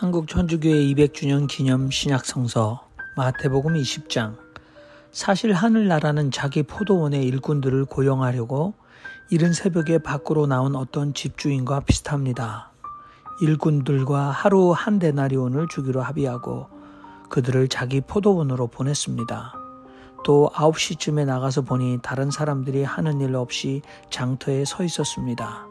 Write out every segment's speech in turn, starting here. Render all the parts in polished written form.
한국천주교회 200주년 기념 신약성서 마태복음 20장. 사실 하늘나라는 자기 포도원의 일꾼들을 고용하려고 이른 새벽에 밖으로 나온 어떤 집주인과 비슷합니다. 일꾼들과 하루 한 데나리온을 주기로 합의하고 그들을 자기 포도원으로 보냈습니다. 또 9시쯤에 나가서 보니 다른 사람들이 하는 일 없이 장터에 서 있었습니다.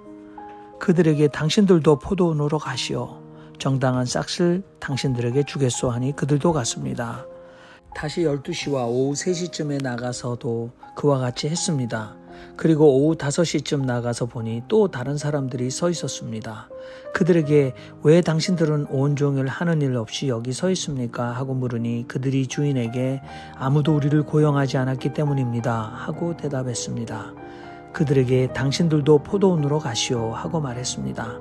그들에게 당신들도 포도원으로 가시오. 정당한 싹을 당신들에게 주겠소 하니 그들도 갔습니다. 다시 12시와 오후 3시쯤에 나가서도 그와 같이 했습니다. 그리고 오후 5시쯤 나가서 보니 또 다른 사람들이 서 있었습니다. 그들에게 왜 당신들은 온종일 하는 일 없이 여기 서 있습니까? 하고 물으니 그들이 주인에게 아무도 우리를 고용하지 않았기 때문입니다. 하고 대답했습니다. 그들에게 당신들도 포도원으로 가시오 하고 말했습니다.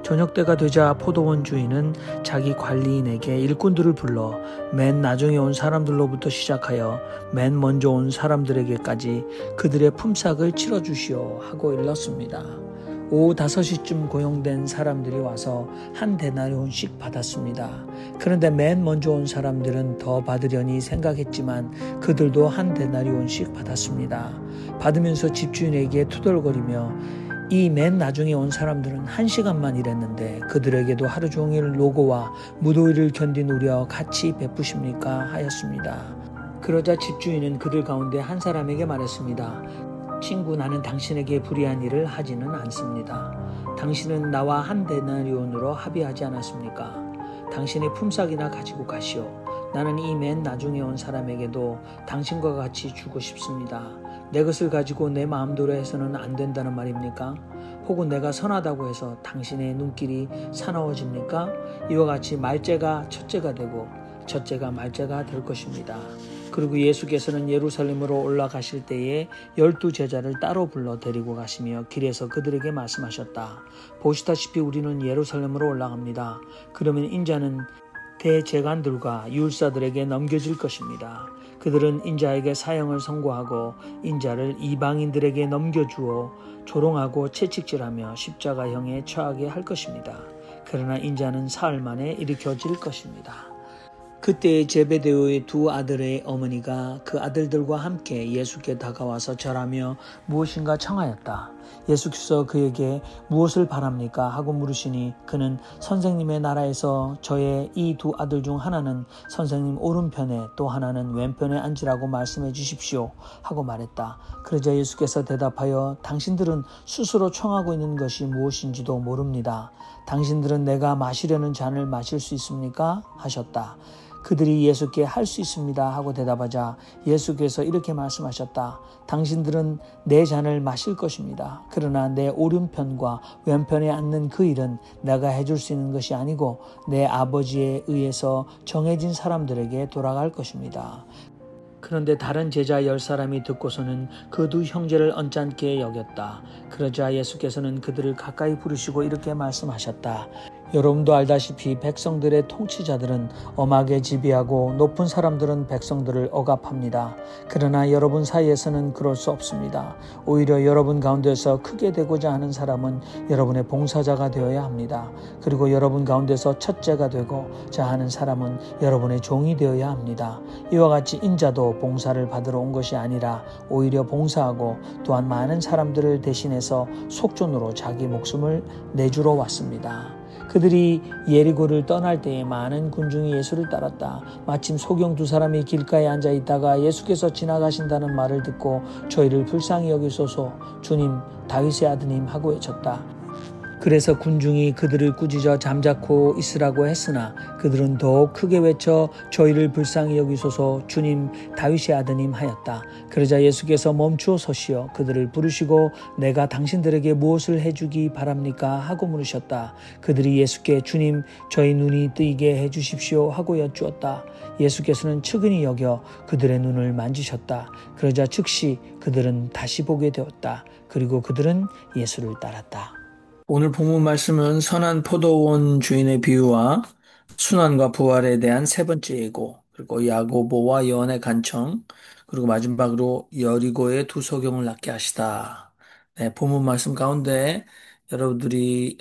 저녁때가 되자 포도원 주인은 자기 관리인에게 일꾼들을 불러 맨 나중에 온 사람들로부터 시작하여 맨 먼저 온 사람들에게까지 그들의 품삯을 치러주시오 하고 일렀습니다. 오후 5시쯤 고용된 사람들이 와서 한 데나리온씩 받았습니다. 그런데 맨 먼저 온 사람들은 더 받으려니 생각했지만 그들도 한 데나리온씩 받았습니다. 받으면서 집주인에게 투덜거리며 이 맨 나중에 온 사람들은 1시간만 일했는데 그들에게도 하루 종일 노고와 무더위를 견딘 우리와 같이 베푸십니까? 하였습니다. 그러자 집주인은 그들 가운데 한 사람에게 말했습니다. 친구, 나는 당신에게 불의한 일을 하지는 않습니다. 당신은 나와 한 데나리온으로 합의하지 않았습니까? 당신의 품삯이나 가지고 가시오. 나는 이 맨 나중에 온 사람에게도 당신과 같이 주고 싶습니다. 내 것을 가지고 내 마음대로 해서는 안 된다는 말입니까? 혹은 내가 선하다고 해서 당신의 눈길이 사나워집니까? 이와 같이 말째가 첫째가 되고 첫째가 말째가 될 것입니다. 그리고 예수께서는 예루살렘으로 올라가실 때에 12 제자를 따로 불러 데리고 가시며 길에서 그들에게 말씀하셨다. 보시다시피 우리는 예루살렘으로 올라갑니다. 그러면 인자는 대제관들과 율사들에게 넘겨질 것입니다. 그들은 인자에게 사형을 선고하고 인자를 이방인들에게 넘겨주어 조롱하고 채찍질하며 십자가형에 처하게 할 것입니다. 그러나 인자는 사흘 만에 일으켜질 것입니다. 그때 제베데오의 2 아들의 어머니가 그 아들들과 함께 예수께 다가와서 절하며 무엇인가 청하였다. 예수께서 그에게 무엇을 바랍니까? 하고 물으시니 그는 선생님의 나라에서 저의 이 2 아들 중 하나는 선생님 오른편에 또 하나는 왼편에 앉으라고 말씀해 주십시오 하고 말했다. 그러자 예수께서 대답하여 당신들은 스스로 청하고 있는 것이 무엇인지도 모릅니다. 당신들은 내가 마시려는 잔을 마실 수 있습니까? 하셨다. 그들이 예수께 할 수 있습니다 하고 대답하자 예수께서 이렇게 말씀하셨다. 당신들은 내 잔을 마실 것입니다. 그러나 내 오른편과 왼편에 앉는 그 일은 내가 해줄 수 있는 것이 아니고 내 아버지에 의해서 정해진 사람들에게 돌아갈 것입니다. 그런데 다른 제자 10사람이 듣고서는 그 2 형제를 언짢게 여겼다. 그러자 예수께서는 그들을 가까이 부르시고 이렇게 말씀하셨다. 여러분도 알다시피 백성들의 통치자들은 엄하게 지배하고 높은 사람들은 백성들을 억압합니다. 그러나 여러분 사이에서는 그럴 수 없습니다. 오히려 여러분 가운데서 크게 되고자 하는 사람은 여러분의 봉사자가 되어야 합니다. 그리고 여러분 가운데서 첫째가 되고자 하는 사람은 여러분의 종이 되어야 합니다. 이와 같이 인자도 봉사를 받으러 온 것이 아니라 오히려 봉사하고 또한 많은 사람들을 대신해서 속전으로 자기 목숨을 내주러 왔습니다. 그들이 예리고를 떠날 때에 많은 군중이 예수를 따랐다. 마침 소경 2 사람이 길가에 앉아 있다가 예수께서 지나가신다는 말을 듣고 저희를 불쌍히 여기소서, 주님 다윗의 아드님 하고 외쳤다. 그래서 군중이 그들을 꾸짖어 잠자코 있으라고 했으나 그들은 더욱 크게 외쳐 저희를 불쌍히 여기소서, 주님 다윗의 아드님 하였다. 그러자 예수께서 멈추어 서시어 그들을 부르시고 내가 당신들에게 무엇을 해주기 바랍니까? 하고 물으셨다. 그들이 예수께 주님 저희 눈이 뜨이게 해주십시오 하고 여쭈었다. 예수께서는 측은히 여겨 그들의 눈을 만지셨다. 그러자 즉시 그들은 다시 보게 되었다. 그리고 그들은 예수를 따랐다. 오늘 본문 말씀은 선한 포도원 주인의 비유와 순환과 부활에 대한 3번째 예고, 그리고 야고보와 요한의 간청, 그리고 마지막으로 여리고의 2 소경을 낫게 하시다. 네, 본문 말씀 가운데 여러분들이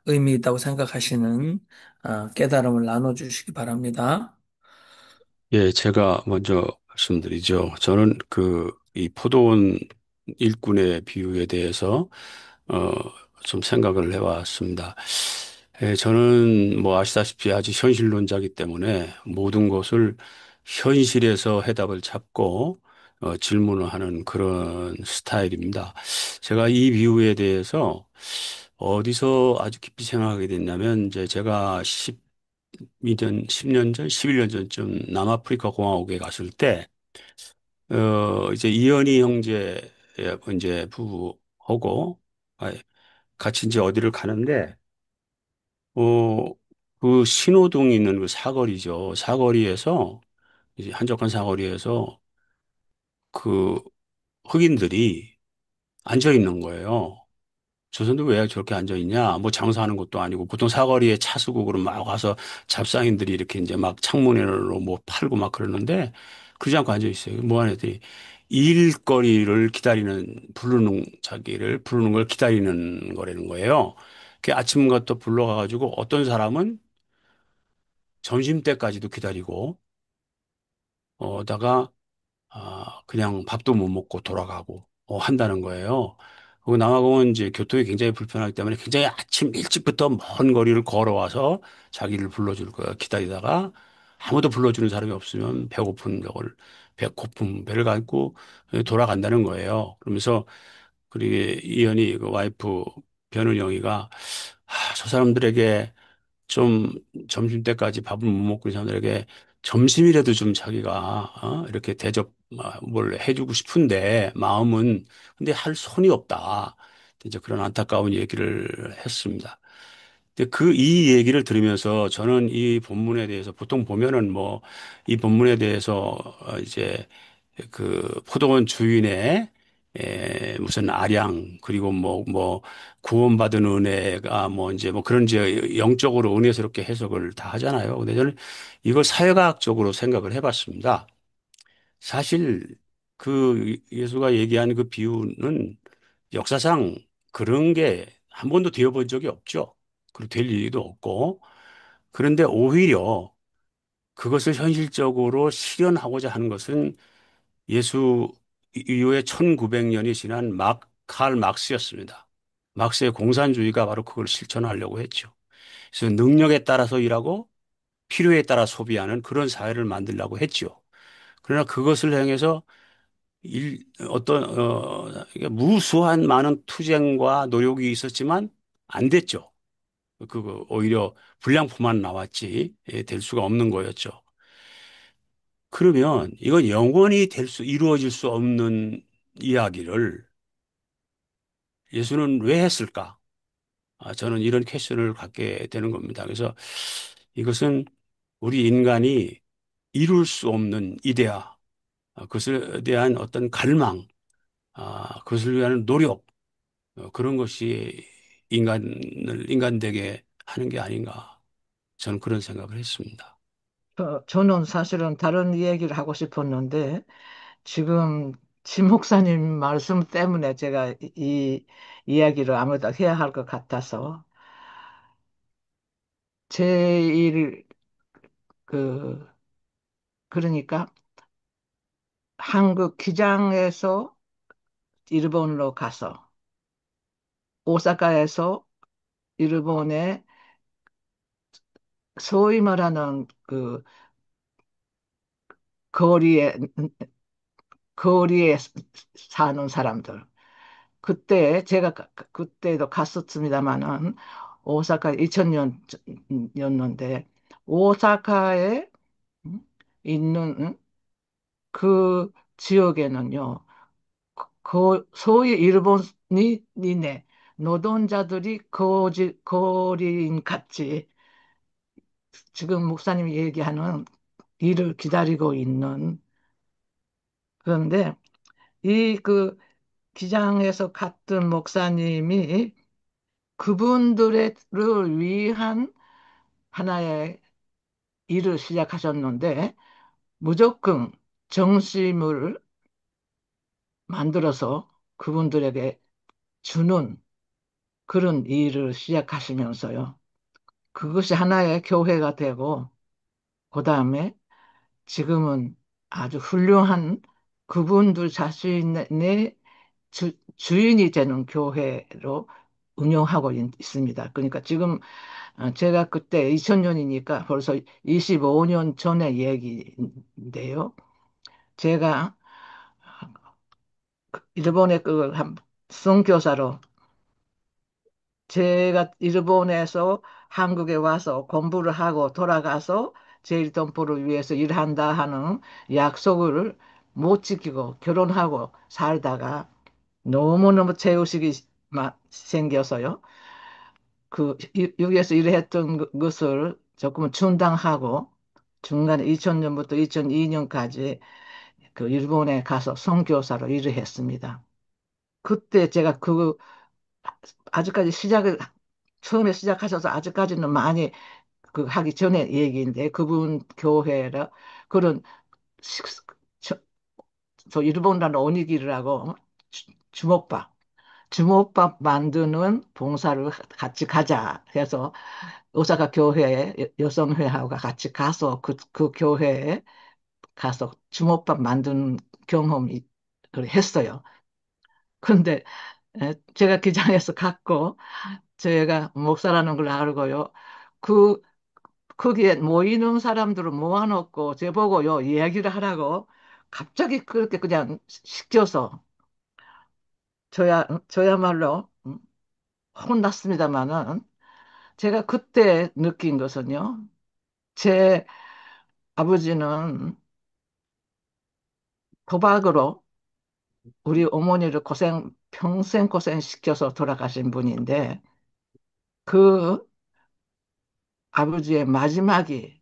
의미 있다고 생각하시는 깨달음을 나눠주시기 바랍니다. 예, 제가 먼저 말씀드리죠. 저는 이 포도원 일꾼의 비유에 대해서, 어, 좀 생각을 해왔습니다. 예, 저는 뭐 아시다시피 아주 현실론자이기 때문에 모든 것을 현실에서 해답을 찾고, 질문을 하는 그런 스타일입니다. 제가 이 비유에 대해서 어디서 아주 깊이 생각하게 됐냐면, 이제 제가 12년, 10년 전, 11년 전쯤 남아프리카 공화국에 갔을 때, 이제 이현희 형제, 이제 부부하고, 아, 같이 이제 어디를 가는데, 어, 그 신호등이 있는 그 사거리죠. 사거리에서, 이제 한적한 사거리에서 그 흑인들이 앉아 있는 거예요. 조선도 왜 저렇게 앉아 있냐? 뭐 장사하는 것도 아니고 보통 사거리에 차수국으로 막 와서 잡상인들이 이렇게 이제 막 창문으로 뭐 팔고 막 그러는데 그러지 않고 앉아 있어요. 뭐 하는 애들이 일거리를 기다리는 자기를 부르는 걸 기다리는 거라는 거예요. 그 아침과 또 불러가가지고 어떤 사람은 점심 때까지도 기다리고 다가 그냥 밥도 못 먹고 돌아가고 한다는 거예요. 그리고 남아공은 이제 교통이 굉장히 불편하기 때문에 굉장히 아침 일찍부터 먼 거리를 걸어와서 자기를 불러줄 거야 기다리다가 아무도 불러주는 사람이 없으면 배고픈 배를 갖고 돌아간다는 거예요. 그러면서 그리고 이현이 그 와이프 변은영이가 저 사람들에게 좀 점심때까지 밥을 못 먹고 이 사람들에게 점심이라도 좀 자기가 이렇게 뭘 해주고 싶은데 마음은 근데 할 손이 없다. 이제 그런 안타까운 얘기를 했습니다. 근데 이 얘기를 들으면서 저는 이 본문에 대해서 보통 보면은 뭐 이 본문에 대해서 이제 그 포도원 주인의 무슨 아량 그리고 뭐 구원받은 은혜가 뭐 이제 뭐 그런 이제 영적으로 은혜스럽게 해석을 다 하잖아요. 근데 저는 이걸 사회과학적으로 생각을 해봤습니다. 사실 그 예수가 얘기한 그 비유는 역사상 그런 게 한 번도 되어본 적이 없죠. 그리고 될 일도 없고. 그런데 오히려 그것을 현실적으로 실현하고자 하는 것은 예수 이후에 1900년이 지난 칼 막스였습니다. 막스의 공산주의가 바로 그걸 실천하려고 했죠. 그래서 능력에 따라서 일하고 필요에 따라 소비하는 그런 사회를 만들려고 했죠. 그러나 그것을 향해서 이게 무수한 많은 투쟁과 노력이 있었지만 안 됐죠. 오히려 불량품만 나왔지 될 수가 없는 거였죠. 그러면 이건 영원히 이루어질 수 없는 이야기를 예수는 왜 했을까? 저는 이런 퀘션을 갖게 되는 겁니다. 그래서 이것은 우리 인간이 이룰 수 없는 이데아, 그것에 대한 어떤 갈망, 그것을 위한 노력, 그런 것이 인간되게 하는 게 아닌가. 저는 그런 생각을 했습니다. 저는 사실은 다른 얘기를 하고 싶었는데, 지금 진 목사님 말씀 때문에 제가 이 이야기를 아무래도 해야 할 것 같아서, 제일, 그, 그러니까 한국 기장에서 일본으로 가서, 오사카에서 일본의 소위 말하는 그 거리에, 거리에 사는 사람들. 그때 제가 그때도 갔었습니다마는 오사카 2000년이었는데 오사카에 있는 그 지역에는요. 소위 일본인의 노동자들이 거리인 같이 지금 목사님이 얘기하는 일을 기다리고 있는 그런데 이 기장에서 갔던 목사님이 그분들을 위한 하나의 일을 시작하셨는데 무조건 정심을 만들어서 그분들에게 주는 그런 일을 시작하시면서요. 그것이 하나의 교회가 되고, 그 다음에 지금은 아주 훌륭한 그분들 자신의 주인이 되는 교회로 운영하고 있습니다. 그러니까 지금 제가 그때 2000년이니까 벌써 25년 전의 얘기인데요. 제가 일본에 선교사로 제가 일본에서 한국에 와서 공부를 하고 돌아가서 제일동포를 위해서 일한다 하는 약속을 못 지키고 결혼하고 살다가 너무너무 죄의식이 생겨서요. 여기에서 일했던 것을 조금 중단하고 중간에 2000년부터 2002년까지 그 일본에 가서 선교사로 일을 했습니다. 그때 제가 아직까지 처음에 시작하셔서 아직까지는 많이 하기 전에 얘기인데 그분 교회라 그런 식- 저, 저 일본라는 오니기리라고 주먹밥 주먹밥 만드는 봉사를 같이 가자 해서 오사카 교회 여성회하고 같이 가서 그 교회에 가서 주먹밥 만드는 경험이 했어요. 그런데 제가 기장에서 갔고 제가 목사라는 걸 알고요. 그 거기에 모이는 사람들을 모아놓고 저보고요 이야기를 하라고 갑자기 그렇게 그냥 시켜서 저야말로 혼났습니다만은 제가 그때 느낀 것은요. 제 아버지는 도박으로 우리 어머니를 평생 고생시켜서 돌아가신 분인데 그 아버지의 마지막이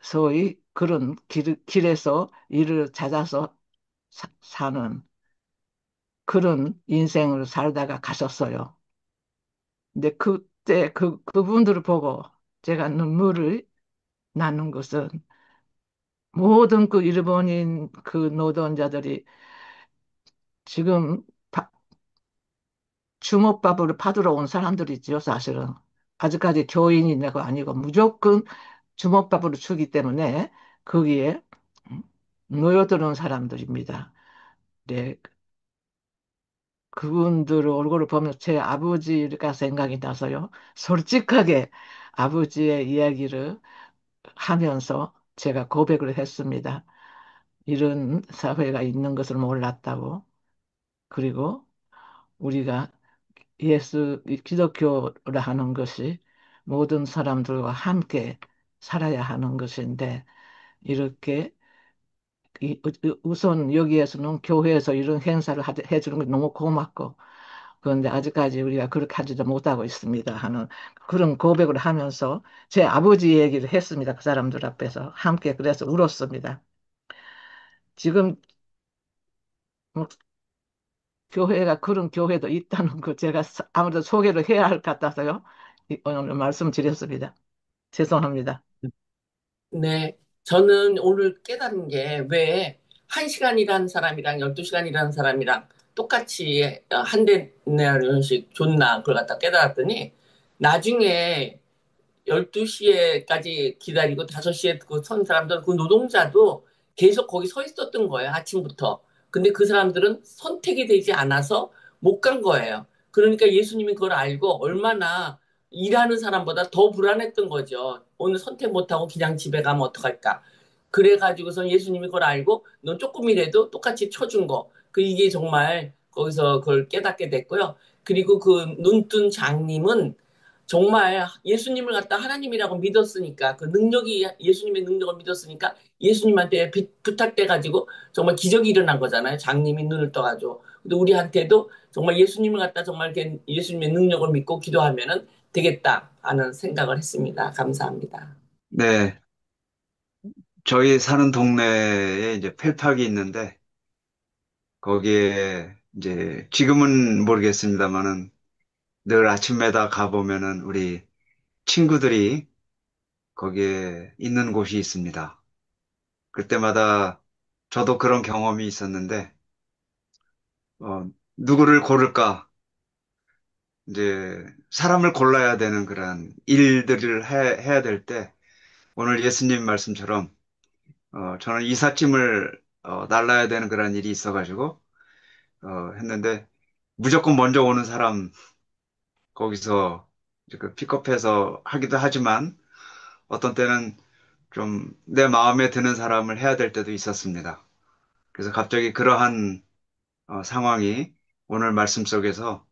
소위 그런 길에서 일을 찾아서 사는 그런 인생을 살다가 가셨어요. 근데 그때 그분들을 보고 제가 눈물을 나는 것은 모든 그 일본인 그 노동자들이 지금 주먹밥을 받으러 온 사람들이지요, 사실은. 아직까지 교인이고 아니고 무조건 주먹밥으로 주기 때문에 거기에 놓여드는 사람들입니다. 네, 그분들 얼굴을 보면 제 아버지가 생각이 나서요. 솔직하게 아버지의 이야기를 하면서 제가 고백을 했습니다. 이런 사회가 있는 것을 몰랐다고. 그리고 우리가 기독교라 하는 것이 모든 사람들과 함께 살아야 하는 것인데, 이렇게 우선 여기에서는 교회에서 이런 행사를 해주는 게 너무 고맙고, 그런데 아직까지 우리가 그렇게 하지도 못하고 있습니다 하는 그런 고백을 하면서 제 아버지 얘기를 했습니다. 그 사람들 앞에서 함께 그래서 울었습니다. 지금 뭐 교회가 그런 교회도 있다는 거 제가 아무래도 소개를 해야 할 것 같아서요. 오늘 말씀드렸습니다. 죄송합니다. 네. 저는 오늘 깨달은 게 왜 1시간 일하는 사람이랑 12시간 일하는 사람이랑 똑같이 한 대나리씩 줬나 그걸 갖다 깨달았더니 나중에 12시에까지 기다리고 5시에 그 선 사람들, 그 노동자도 계속 거기 서 있었던 거예요, 아침부터. 근데 그 사람들은 선택이 되지 않아서 못 간 거예요. 그러니까 예수님이 그걸 알고 얼마나 일하는 사람보다 더 불안했던 거죠. 오늘 선택 못하고 그냥 집에 가면 어떡할까. 그래가지고서 예수님이 그걸 알고 넌 조금이라도 똑같이 쳐준 거. 이게 정말 거기서 그걸 깨닫게 됐고요. 그리고 그 눈뜬 장님은 정말 예수님을 갖다 하나님이라고 믿었으니까 그 능력이 예수님의 능력을 믿었으니까 예수님한테 부탁돼가지고 정말 기적이 일어난 거잖아요. 장님이 눈을 떠가지고. 근데 우리한테도 정말 예수님을 갖다 정말 예수님의 능력을 믿고 기도하면은 되겠다 하는 생각을 했습니다. 감사합니다. 네, 저희 사는 동네에 이제 펠팍이 있는데 거기에 이제 지금은 모르겠습니다만은 늘 아침마다 가보면은 우리 친구들이 거기에 있는 곳이 있습니다. 그때마다 저도 그런 경험이 있었는데 누구를 고를까? 이제 사람을 골라야 되는 그런 일들을 해야 될 때, 오늘 예수님 말씀처럼, 저는 이삿짐을, 날라야 되는 그런 일이 있어가지고, 했는데, 무조건 먼저 오는 사람, 거기서 이제 그 픽업해서 하기도 하지만, 어떤 때는 좀 내 마음에 드는 사람을 해야 될 때도 있었습니다. 그래서 갑자기 그러한 상황이 오늘 말씀 속에서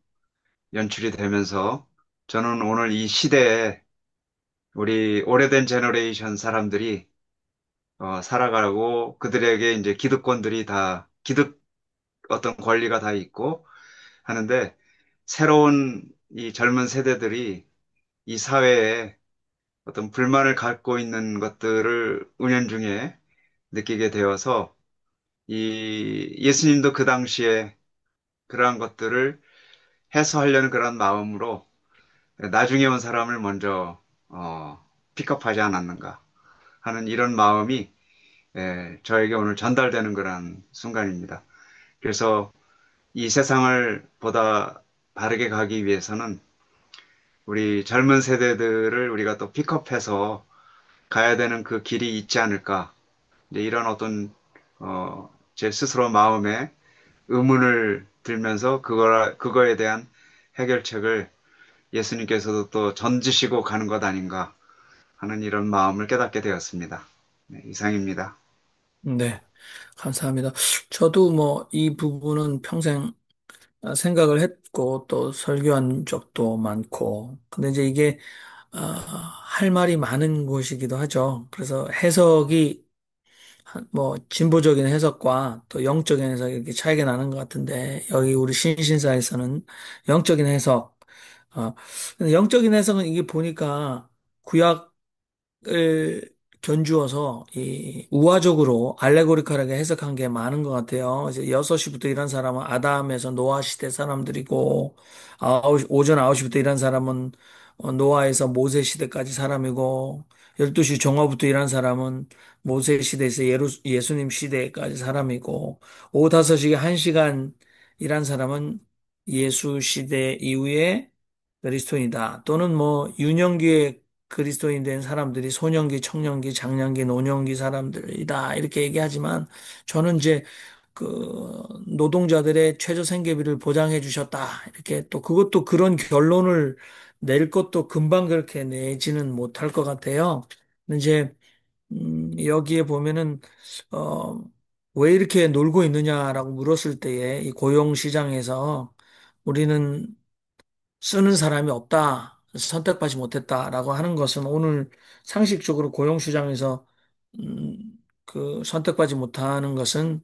연출이 되면서 저는 오늘 이 시대에 우리 오래된 제너레이션 사람들이 살아가고 그들에게 이제 기득권들이 다 기득 어떤 권리가 다 있고 하는데 새로운 이 젊은 세대들이 이 사회에 어떤 불만을 갖고 있는 것들을 은연중에 느끼게 되어서 이 예수님도 그 당시에 그러한 것들을 해소하려는 그런 마음으로 나중에 온 사람을 먼저 픽업하지 않았는가 하는 이런 마음이 저에게 오늘 전달되는 그런 순간입니다. 그래서 이 세상을 보다 바르게 가기 위해서는 우리 젊은 세대들을 우리가 또 픽업해서 가야 되는 그 길이 있지 않을까. 이제 이런 어떤 제 스스로 마음에 의문을 들면서 그거에 대한 해결책을 예수님께서도 또 던지시고 가는 것 아닌가 하는 이런 마음을 깨닫게 되었습니다. 네, 이상입니다. 네, 감사합니다. 저도 뭐 이 부분은 평생 생각을 했고 또 설교한 적도 많고 근데 이제 이게 할 말이 많은 곳이기도 하죠. 그래서 해석이 뭐 진보적인 해석과 또 영적인 해석이 이렇게 차이가 나는 것 같은데 여기 우리 신신사에서는 영적인 해석 근데 영적인 해석은 이게 보니까 구약 을 견주어서 이 우화적으로 알레고리컬하게 해석한 게 많은 것 같아요. 이제 6시부터 일한 사람은 아담에서 노아 시대 사람들이고 오전 9시부터 일한 사람은 노아에서 모세 시대까지 사람이고 12시 종화부터 일한 사람은 모세 시대에서 예수님 시대까지 사람이고 오후 5시에 1시간 일한 사람은 예수 시대 이후에 그리스도인이다. 또는 뭐 유년기에 그리스도인 된 사람들이 소년기, 청년기, 장년기, 노년기 사람들이다. 이렇게 얘기하지만 저는 이제 그 노동자들의 최저 생계비를 보장해 주셨다. 이렇게 또 그것도 그런 결론을 낼 것도 금방 그렇게 내지는 못할 것 같아요. 근데 이제 여기에 보면은 어, 왜 이렇게 놀고 있느냐라고 물었을 때에 이 고용 시장에서 우리는 쓰는 사람이 없다, 선택받지 못했다라고 하는 것은 오늘 상식적으로 고용시장에서 음, 그 선택받지 못하는 것은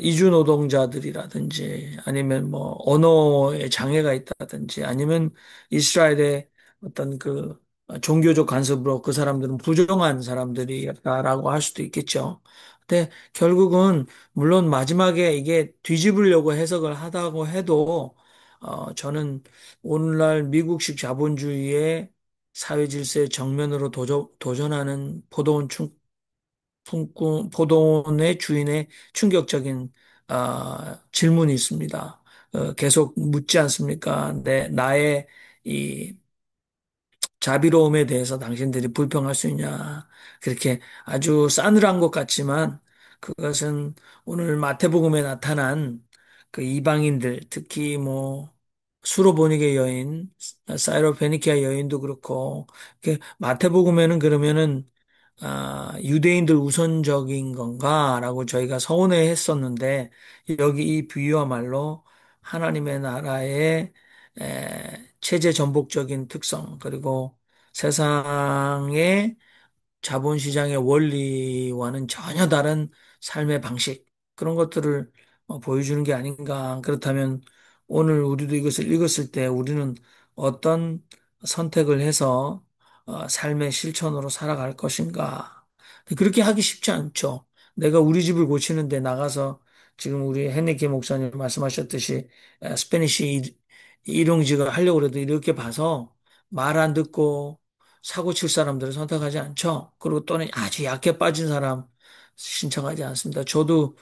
이주 노동자들이라든지 아니면 뭐 언어에 장애가 있다든지 아니면 이스라엘의 어떤 그 종교적 간섭으로 그 사람들은 부정한 사람들이었다라고 할 수도 있겠죠. 근데 결국은 물론 마지막에 이게 뒤집으려고 해석을 하다고 해도 저는 오늘날 미국식 자본주의의 사회 질서의 정면으로 도전하는 포도원의 주인의 충격적인 질문이 있습니다. 계속 묻지 않습니까? 나의 이 자비로움에 대해서 당신들이 불평할 수 있냐? 그렇게 아주 싸늘한 것 같지만 그것은 오늘 마태복음에 나타난 그 이방인들, 특히 뭐 수로보니게 여인, 사이로페니키아 여인도 그렇고, 마태복음에는 그러면은 유대인들 우선적인 건가라고 저희가 서운해 했었는데, 여기 이 비유와 말로 하나님의 나라의 체제 전복적인 특성, 그리고 세상의 자본시장의 원리와는 전혀 다른 삶의 방식, 그런 것들을 보여주는 게 아닌가. 그렇다면 오늘 우리도 이것을 읽었을 때 우리는 어떤 선택을 해서 삶의 실천으로 살아갈 것인가. 그렇게 하기 쉽지 않죠. 내가 우리 집을 고치는데 나가서 지금 우리 헤네케 목사님 말씀하셨듯이 스페니쉬 일용직을 하려고 해도 이렇게 봐서 말 안 듣고 사고 칠 사람들을 선택하지 않죠. 그리고 또는 아주 약해 빠진 사람 신청하지 않습니다. 저도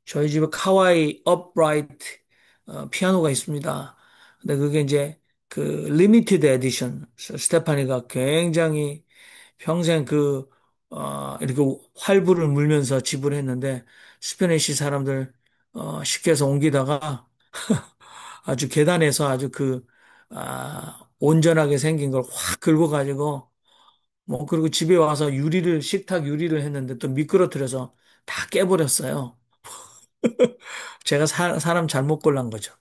저희 집에 카와이 업라이트 피아노가 있습니다. 근데 그게 이제 그 리미티드 에디션 스테파니가 굉장히 평생 이렇게 활부를 물면서 지불했는데 스페니시 사람들 쉽게 해서 옮기다가 아주 계단에서 아주 온전하게 생긴 걸 확 긁어가지고 뭐 그리고 집에 와서 식탁 유리를 했는데 또 미끄러뜨려서 다 깨버렸어요. 제가 사람 잘못 골란 거죠.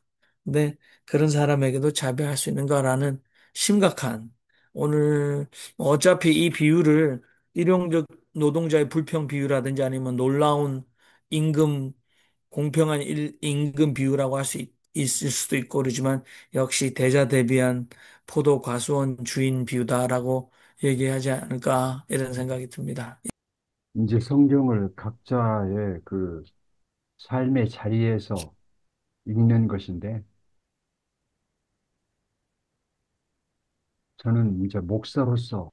근데 그런 사람에게도 자비할 수 있는가라는 심각한 오늘 뭐 어차피 이 비유를 일용직 노동자의 불평 비유라든지 아니면 놀라운 임금 공평한 임금 비유라고 할 수 있을 수도 있고 그러지만 역시 대자대비한 포도 과수원 주인 비유다라고 얘기하지 않을까 이런 생각이 듭니다. 이제 성경을 각자의 그 삶의 자리에서 읽는 것인데, 저는 이제 목사로서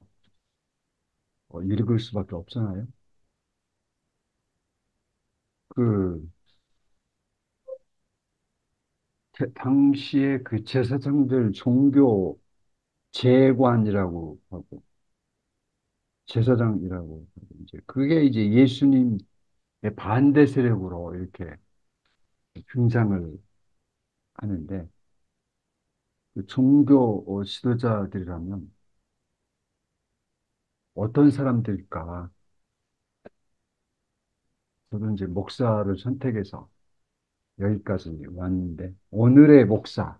읽을 수밖에 없잖아요. 그, 당시에 그 제사장들 종교 재관이라고 하고, 제사장이라고 하고, 이제 그게 이제 예수님의 반대 세력으로 이렇게 등장을 하는데, 그 종교 지도자들이라면 어떤 사람들일까? 저도 이제 목사를 선택해서 여기까지 왔는데, 오늘의 목사,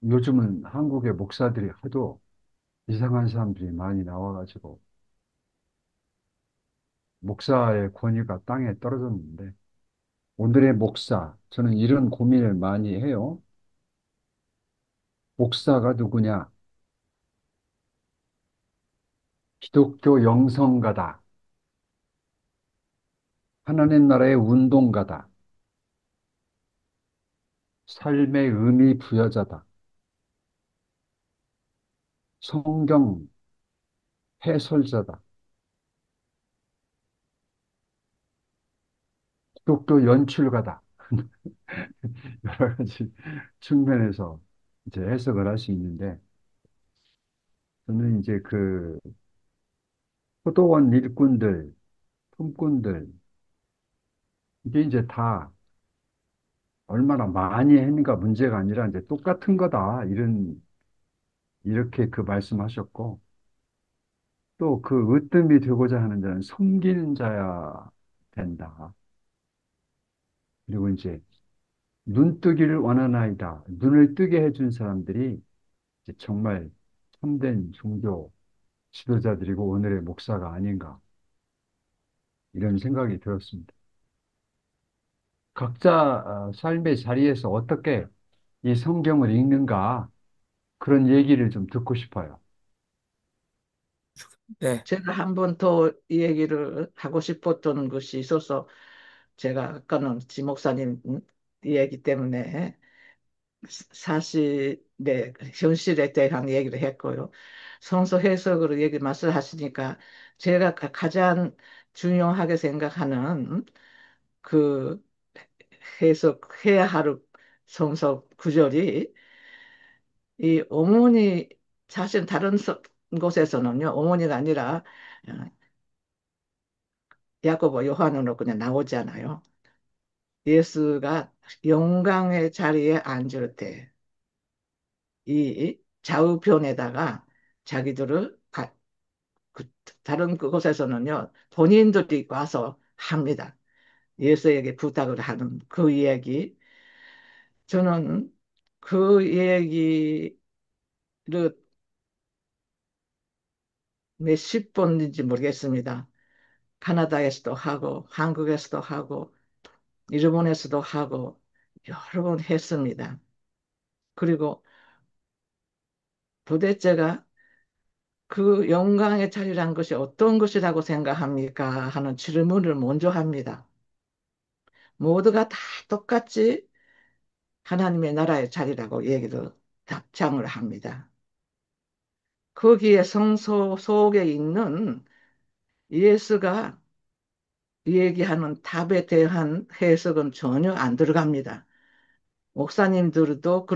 요즘은 한국의 목사들이 하도 이상한 사람들이 많이 나와가지고, 목사의 권위가 땅에 떨어졌는데, 오늘의 목사, 저는 이런 고민을 많이 해요. 목사가 누구냐? 기독교 영성가다. 하나님 나라의 운동가다. 삶의 의미 부여자다. 성경 해설자다. 기독교 연출가다. 여러 가지 측면에서 이제 해석을 할 수 있는데, 저는 이제 그 포도원 일꾼들, 품꾼들, 이게 이제 다 얼마나 많이 했는가 문제가 아니라 이제 똑같은 거다. 이렇게 그 말씀하셨고, 또 그 으뜸이 되고자 하는 자는 섬기는 자야 된다. 그리고 이제 눈뜨기를 원하나이다. 눈을 뜨게 해준 사람들이 이제 정말 참된 종교 지도자들이고 오늘의 목사가 아닌가. 이런 생각이 들었습니다. 각자 삶의 자리에서 어떻게 이 성경을 읽는가 그런 얘기를 좀 듣고 싶어요. 네. 제가 한 번 더 이 얘기를 하고 싶었던 것이 있어서 제가 아까는 지 목사님 얘기 때문에 사실의 현실에 대한 얘기를 했고요. 성서 해석으로 얘기 말씀하시니까 제가 가장 중요하게 생각하는 그 해석해야 할 성서 구절이 이 어머니 사실 다른 곳에서는요 어머니가 아니라 야고보 요한으로 그냥 나오잖아요. 예수가 영광의 자리에 앉을 때 이 좌우편에다가 자기들을 그 다른 그곳에서는요 본인들이 와서 합니다. 예수에게 부탁을 하는 그 이야기. 저는 그 얘기를 몇십 번인지 모르겠습니다. 캐나다에서도 하고 한국에서도 하고 일본에서도 하고 여러 번 했습니다. 그리고 도대체가 그 영광의 자리란 것이 어떤 것이라고 생각합니까? 하는 질문을 먼저 합니다. 모두가 다 똑같이 하나님의 나라의 자리라고 얘기를 답장을 합니다. 거기에 성소 속에 있는 예수가 얘기하는 답에 대한 해석은 전혀 안 들어갑니다. 목사님들도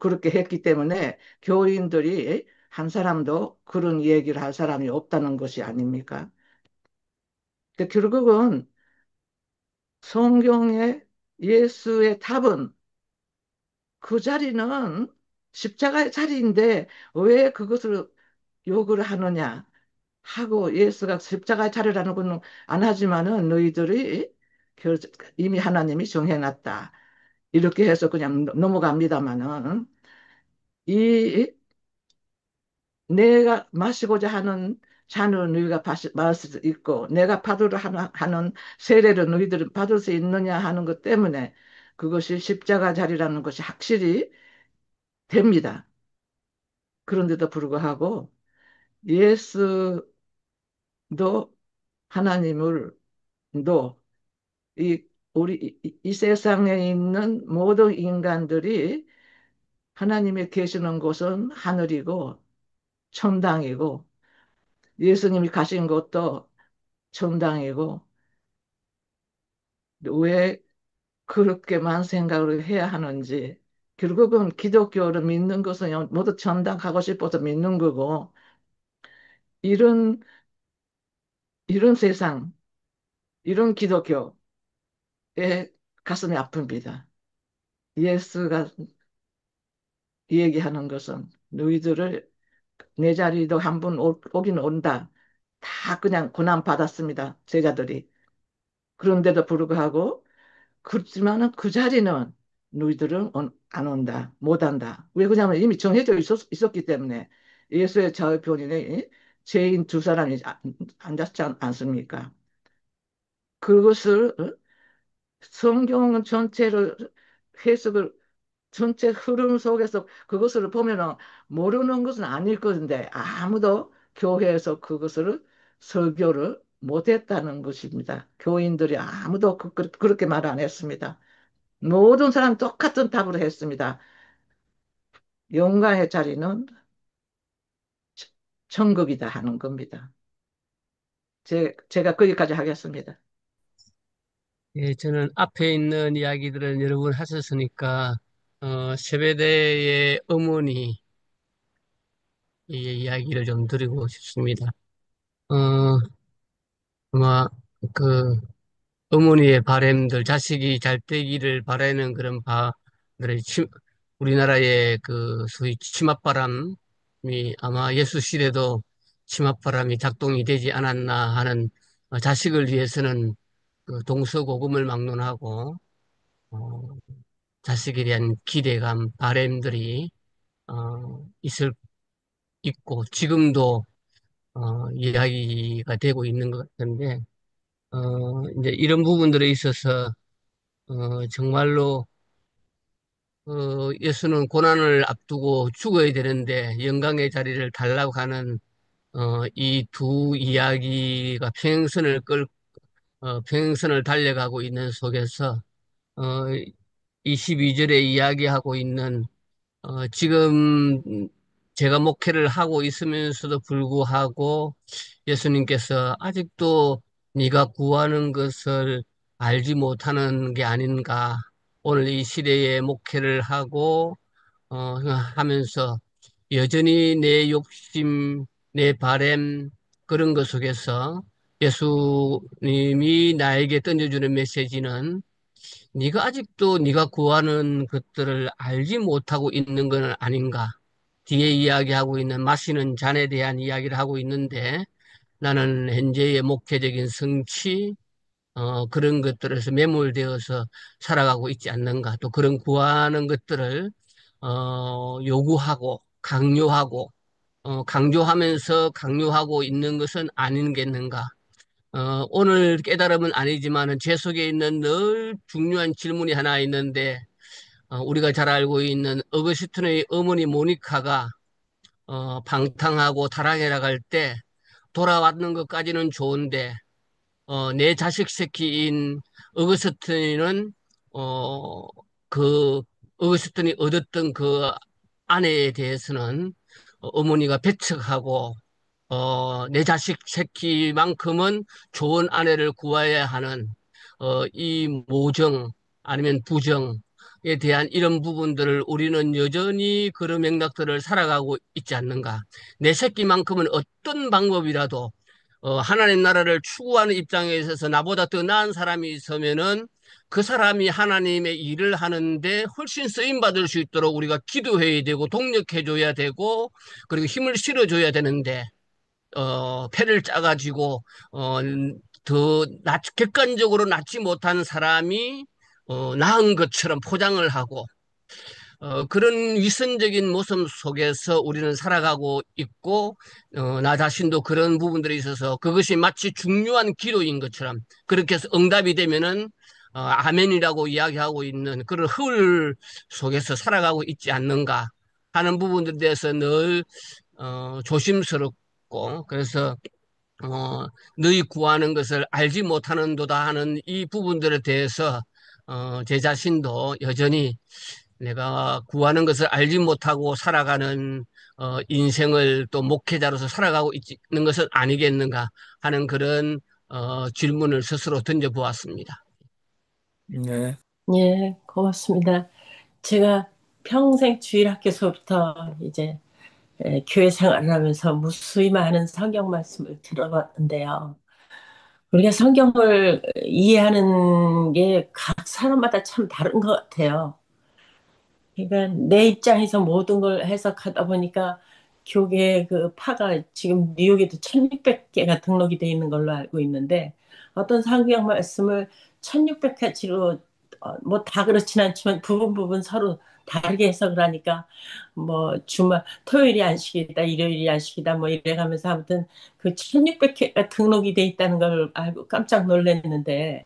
그렇게 했기 때문에 교인들이 한 사람도 그런 얘기를 할 사람이 없다는 것이 아닙니까? 근데 결국은 성경의 예수의 답은 그 자리는 십자가의 자리인데 왜 그것을 욕을 하느냐 하고 예수가 십자가의 자리라는 건 안 하지만은 너희들이 이미 하나님이 정해놨다. 이렇게 해서 그냥 넘어갑니다마는 이 내가 마시고자 하는 잔을 너희가 마실 수 있고 내가 받으려 하는 세례를 너희들은 받을 수 있느냐 하는 것 때문에 그것이 십자가 자리라는 것이 확실히 됩니다. 그런데도 불구하고 예수도 하나님을 도 이 세상에 있는 모든 인간들이 하나님이 계시는 곳은 하늘이고 천당이고 예수님이 가신 곳도 천당이고 왜 그렇게만 생각을 해야 하는지 결국은 기독교를 믿는 것은 모두 천당 가고 싶어서 믿는 거고 이런 세상 이런 기독교에 가슴이 아픕니다. 예수가 얘기하는 것은 너희들을 내 자리도 한 번 오긴 온다. 다 그냥 고난 받았습니다. 제자들이. 그런데도 불구하고 그렇지만은 그 자리는 너희들은 안 온다. 못 한다. 왜 그러냐면 이미 정해져 있었기 때문에 예수의 좌우편에 죄인 두 사람이 앉았지 않습니까? 그것을 성경 전체를 해석을 전체 흐름 속에서 그것을 보면은 모르는 것은 아닐 것인데 아무도 교회에서 그것을 설교를 못했다는 것입니다. 교인들이 아무도 그렇게 말 안 했습니다. 모든 사람 똑같은 답을 했습니다. 영광의 자리는 천국이다 하는 겁니다. 제가 거기까지 하겠습니다. 예, 저는 앞에 있는 이야기들을 여러 분 하셨으니까, 세베대의 어머니 이 이야기를 좀 드리고 싶습니다. 어, 아마 그 어머니의 바램들, 자식이 잘 되기를 바라는 그런 바들의 우리나라의 그 소위 치맛바람이 아마 예수 시대도 치맛바람이 작동이 되지 않았나 하는 자식을 위해서는 그 동서고금을 막론하고 어, 자식에 대한 기대감, 바램들이 있고 지금도 이야기가 되고 있는 것 같은데 이제 이런 부분들에 있어서 정말로 예수는 고난을 앞두고 죽어야 되는데 영광의 자리를 달라고 하는 이 두 이야기가 평행선을 달려가고 있는 속에서 어, 22절에 이야기하고 있는 지금 제가 목회를 하고 있으면서도 불구하고 예수님께서 아직도 네가 구하는 것을 알지 못하는 게 아닌가. 오늘 이 시대에 목회를 하고 하면서 여전히 내 욕심, 내 바램 그런 것 속에서 예수님이 나에게 던져주는 메시지는 네가 아직도 네가 구하는 것들을 알지 못하고 있는 건 아닌가? 뒤에 이야기하고 있는 마시는 잔에 대한 이야기를 하고 있는데 나는 현재의 목회적인 성취, 그런 것들에서 매몰되어서 살아가고 있지 않는가? 또 그런 구하는 것들을 요구하고 강요하고 강조하면서 강요하고 있는 것은 아닌겠는가? 오늘 깨달음은 아니지만은 제 속에 있는 늘 중요한 질문이 하나 있는데, 우리가 잘 알고 있는 어거스틴의 어머니 모니카가, 방탕하고 타락해 나갈 때 돌아왔는 것까지는 좋은데, 내 자식 새끼인 어거스틴은, 어, 그, 어거스틴이 얻었던 그 아내에 대해서는 어머니가 배척하고, 내 자식 새끼만큼은 좋은 아내를 구해야 하는, 이 모정, 아니면 부정, 대한 이런 부분들을 우리는 여전히 그런 맥락들을 살아가고 있지 않는가. 내 새끼만큼은 어떤 방법이라도 하나님 나라를 추구하는 입장에 있어서 나보다 더 나은 사람이 있으면은 그 사람이 하나님의 일을 하는데 훨씬 쓰임 받을 수 있도록 우리가 기도해야 되고 동력해줘야 되고 그리고 힘을 실어줘야 되는데 패를 짜가지고 어, 객관적으로 낫지 못한 사람이 나은 것처럼 포장을 하고 그런 위선적인 모습 속에서 우리는 살아가고 있고, 나 자신도 그런 부분들이 있어서 그것이 마치 중요한 기도인 것처럼 그렇게 해서 응답이 되면은, 아멘이라고 이야기하고 있는 그런 흐울 속에서 살아가고 있지 않는가 하는 부분들에 대해서 늘, 조심스럽고, 그래서, 너희 구하는 것을 알지 못하는도다 하는 이 부분들에 대해서, 제 자신도 여전히 내가 구하는 것을 알지 못하고 살아가는 인생을 또 목회자로서 살아가고 있는 것은 아니겠는가 하는 그런 질문을 스스로 던져보았습니다. 네. 예, 고맙습니다. 제가 평생 주일학교서부터 이제 교회 생활을 하면서 무수히 많은 성경 말씀을 들어봤는데요. 우리가 성경을 이해하는 게 각 사람마다 참 다른 것 같아요. 그러니까 내 입장에서 모든 걸 해석하다 보니까 교계 그 파가 지금 뉴욕에도 1600개가 등록이 돼 있는 걸로 알고 있는데 어떤 성경 말씀을 1600가지로 뭐 다 그렇진 않지만 부분 부분 서로 다르게 해석을 하니까 뭐 주말 토요일이 안식이다 일요일이 안식이다 뭐 이래가면서 아무튼 그 1600개가 등록이 돼 있다는 걸 알고 깜짝 놀랐는데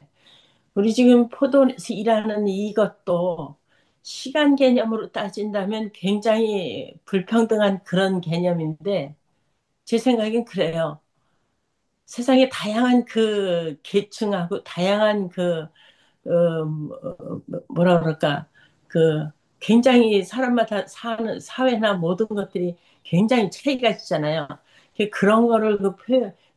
우리 지금 포도원에서 일하는 이것도 시간 개념으로 따진다면 굉장히 불평등한 그런 개념인데 제 생각엔 그래요. 세상에 다양한 그 계층하고 다양한 그 뭐라 그럴까 그 굉장히 사람마다 사는 사회나 모든 것들이 굉장히 차이가 있잖아요. 그런 거를 그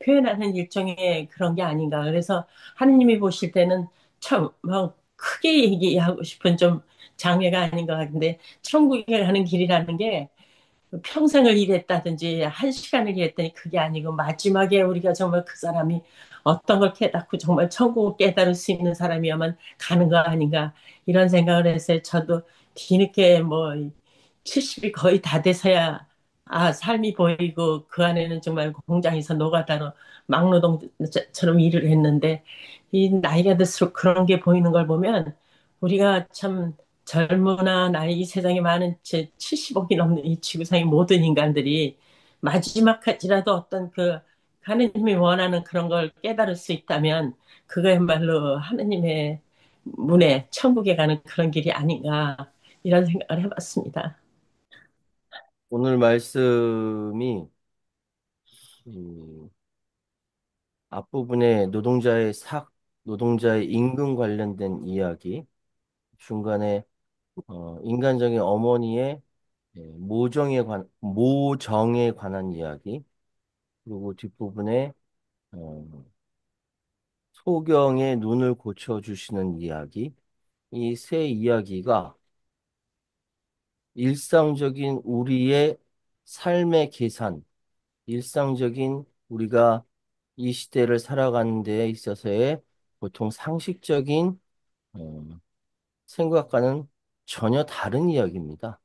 표현하는 일종의 그런 게 아닌가. 그래서 하느님이 보실 때는 참막 크게 얘기하고 싶은 좀 장애가 아닌 것 같은데 천국에 가는 길이라는 게 평생을 일했다든지 한 시간을 일했더니 그게 아니고 마지막에 우리가 정말 그 사람이 어떤 걸 깨닫고 정말 천국을 깨달을 수 있는 사람이야만 가는 거 아닌가 이런 생각을 했어요. 저도 뒤늦게 뭐 70이 거의 다 돼서야 삶이 보이고 그 안에는 정말 공장에서 노가다로 막노동처럼 일을 했는데 이 나이가 들수록 그런 게 보이는 걸 보면 우리가 참 젊으나 나이 이 세상에 많은 70억이 넘는 이 지구상의 모든 인간들이 마지막까지라도 어떤 그 하느님이 원하는 그런 걸 깨달을 수 있다면 그거야말로 하느님의 문에 천국에 가는 그런 길이 아닌가 이런 생각을 해봤습니다. 오늘 말씀이 이 앞부분에 노동자의 임금 관련된 이야기, 중간에 인간적인 어머니의 모정에 관한 이야기, 그리고 뒷부분에 어, 소경의 눈을 고쳐주시는 이야기, 이 세 이야기가 일상적인 우리의 삶의 계산, 일상적인 우리가 이 시대를 살아가는 데 있어서의 보통 상식적인 어, 생각과는 전혀 다른 이야기입니다.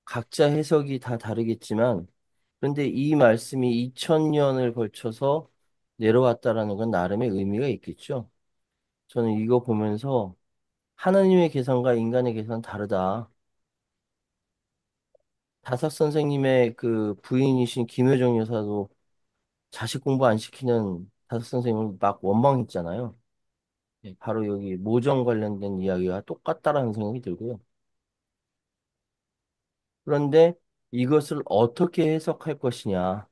각자 해석이 다 다르겠지만, 그런데 이 말씀이 2000년을 걸쳐서 내려왔다라는 건 나름의 의미가 있겠죠. 저는 이거 보면서 하나님의 계산과 인간의 계산은 다르다. 다섯 선생님의 그 부인이신 김효정 여사도 자식 공부 안 시키는 다섯 선생님을 막 원망했잖아요. 바로 여기 모정 관련된 이야기가 똑같다라는 생각이 들고요. 그런데 이것을 어떻게 해석할 것이냐.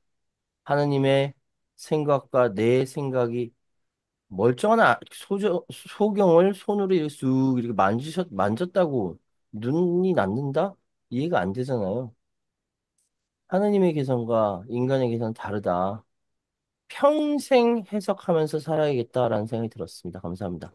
하느님의 생각과 내 생각이 멀쩡한 소경을 손으로 이렇게 쑥 이렇게 만졌다고 눈이 낫는다? 이해가 안 되잖아요. 하느님의 계산과 인간의 계산은 다르다. 평생 해석하면서 살아야겠다라는 생각이 들었습니다. 감사합니다.